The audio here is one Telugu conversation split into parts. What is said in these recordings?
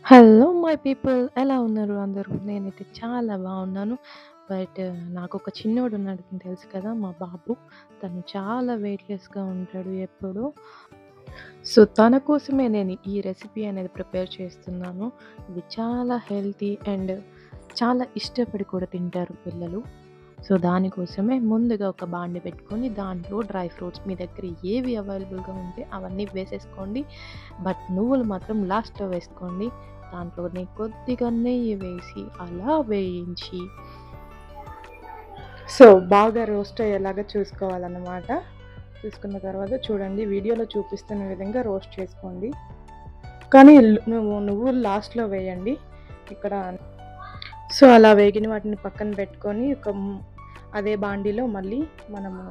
హలో మై పీపుల్ ఎలా ఉన్నారు అందరూ? నేనైతే చాలా బాగున్నాను. బట్ నాకొక చిన్నోడున్నాడు తెలుసు కదా! మా బాబు. తను చాలా వెయిట్‌లెస్‌గా ఉంటాడు ఎప్పుడూ. సో, తన కోసమే నేను ఈ రెసిపీ అనేది ప్రిపేర్ చేస్తున్నాను. ఇది చాలా హెల్తీ అండ్ చాలా ఇష్టపడి కూడా తింటారు పిల్లలు. సో, దానికోసమే ముందుగా ఒక బాండీ పెట్టుకొని దాంట్లో డ్రై ఫ్రూట్స్ మీ దగ్గర ఏవి అవైలబుల్‌గా ఉంటే అవన్నీ వేసేసుకోండి. బట్ నువ్వులు మాత్రం లాస్ట్‌లో వేసుకోండి. దాంట్లోనే కొద్దిగా నెయ్యి వేసి అలా వేయించి సో, బాగా రోస్ట్ అయ్యేలాగా చూసుకోవాలన్నమాట. చూసుకున్న తర్వాత చూడండి వీడియోలో చూపిస్తున్న విధంగా రోస్ట్ చేసుకోండి. కానీ నువ్వులు లాస్ట్‌లో వేయండి. ఇక్కడ సో, అలా వేగిన వాటిని పక్కన పెట్టుకొని అదే బాండీలో మళ్ళీ మనము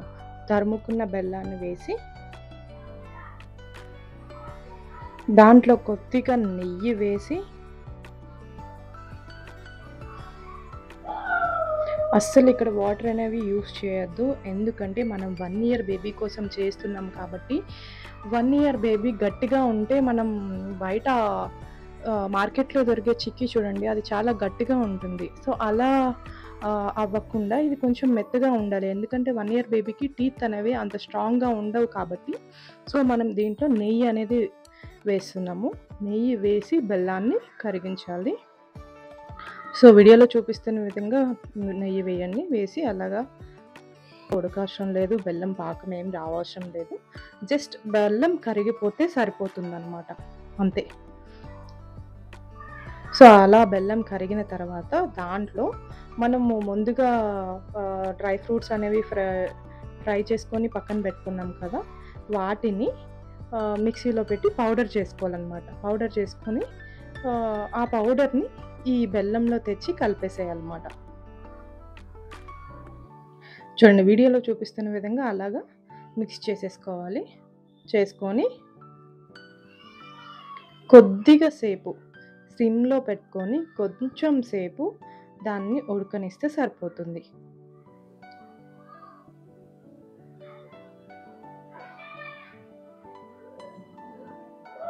తరుముకున్న బెల్లాన్ని వేసి దాంట్లో కొద్దిగా నెయ్యి వేసి అస్సలు ఇక్కడ వాటర్ అనేవి యూస్ చేయొద్దు. ఎందుకంటే మనం 1 ఇయర్ బేబీ కోసం చేస్తున్నాం కాబట్టి 1 ఇయర్ బేబీ గట్టిగా ఉంటే మనం బయట మార్కెట్‌లో దొరికే చిక్కీ చూడండి అది చాలా గట్టిగా ఉంటుంది. సో, అలా అవ్వకుండా ఇది కొంచెం మెత్తగా ఉండాలి. ఎందుకంటే 1 ఇయర్ బేబీకి టీత్ అనేవి అంత స్ట్రాంగ్‌గా ఉండవు కాబట్టి సో, మనం దీంట్లో నెయ్యి అనేది వేస్తున్నాము. నెయ్యి వేసి బెల్లాన్ని కరిగించాలి. సో, వీడియోలో చూపిస్తున్న విధంగా నెయ్యి వేయండి. వేసి అలాగా ఉడకవసరం లేదు. బెల్లం పాకం ఏం రావసరం లేదు. జస్ట్ బెల్లం కరిగిపోతే సరిపోతుందనమాట. అంతే. సో, అలా బెల్లం కరిగిన తర్వాత దాంట్లో మనము ముందుగా డ్రై ఫ్రూట్స్ అనేవి ఫ్రై చేసుకొని పక్కన పెట్టుకున్నాం కదా! వాటిని మిక్సీలో పెట్టి పౌడర్ చేసుకోవాలనమాట. పౌడర్ చేసుకొని ఆ పౌడర్‌ని ఈ బెల్లంలో తెచ్చి కలిపేసేయాలన్నమాట. చూడండి వీడియోలో చూపిస్తున్న విధంగా అలాగా మిక్స్ చేసేసుకోవాలి. చేసుకొని కొద్దిగా సేపు సిమ్‌లో పెట్టుకొని కొంచెం సేపు దాన్ని ఉడకనిస్తే సరిపోతుంది.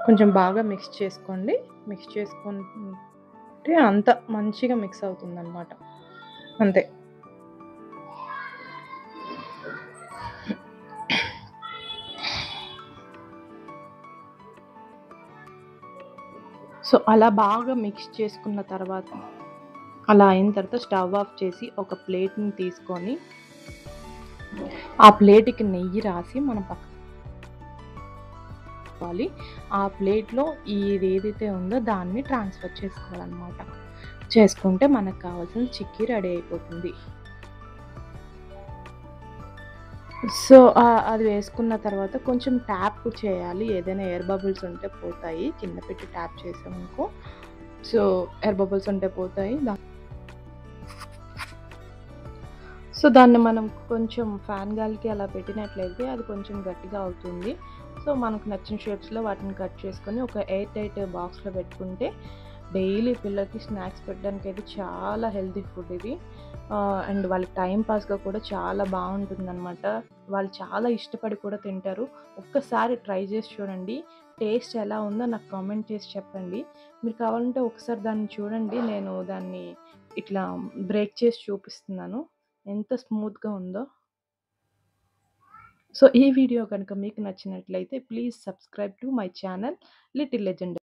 కొంచెం బాగా మిక్స్ చేసుకోండి. మిక్స్ చేసుకుంటే అంత మంచిగా మిక్స్ అవుతుందనమాట. అంతే. సో, అలా బాగా మిక్స్ చేసుకున్న తర్వాత అలా అయిన తర్వాత స్టవ్ ఆఫ్ చేసి ఒక ప్లేట్‌ని తీసుకొని ఆ ప్లేట్‌కి నెయ్యి రాసి మనం పక్కన ఆ ప్లేట్‌లో ఇదేదైతే ఉందో దాన్ని ట్రాన్స్‌ఫర్ చేసుకోవాలన్నమాట. చేసుకుంటే మనకు కావాల్సిన చిక్కీ రెడీ అయిపోతుంది. సో, అది వేసుకున్న తర్వాత కొంచెం ట్యాప్ చేయాలి. ఏదైనా ఎయిర్ బబుల్స్ ఉంటే పోతాయి. కింద పెట్టి ట్యాప్ చేసామనుకో సో, ఎయిర్ బబుల్స్ ఉంటే పోతాయి. సో, దాన్ని మనం కొంచెం ఫ్యాన్ గాలికి అలా పెట్టినట్లయితే అది కొంచెం గట్టిగా అవుతుంది. సో, మనకు నచ్చిన షేప్స్‌లో వాటిని కట్ చేసుకొని ఒక ఎయిర్ టైట్ బాక్స్‌లో పెట్టుకుంటే డైలీ పిల్లలకి స్నాక్స్ పెట్టడానికైతే చాలా హెల్తీ ఫుడ్ ఇది. అండ్ వాళ్ళకి టైమ్ పాస్‌గా కూడా చాలా బావుంటుందనమాట. వాళ్ళు చాలా ఇష్టపడి కూడా తింటారు. ఒక్కసారి ట్రై చేసి చూడండి. టేస్ట్ ఎలా ఉందో నాకు కామెంట్ చేసి చెప్పండి. మీరు కావాలంటే ఒకసారి దాన్ని చూడండి. నేను దాన్ని ఇట్లా బ్రేక్ చేసి చూపిస్తున్నాను. ఎంత స్మూత్‌గా ఉందో. సో, ఈ వీడియో గనుక మీకు నచ్చినట్లయితే please subscribe to my channel little legend.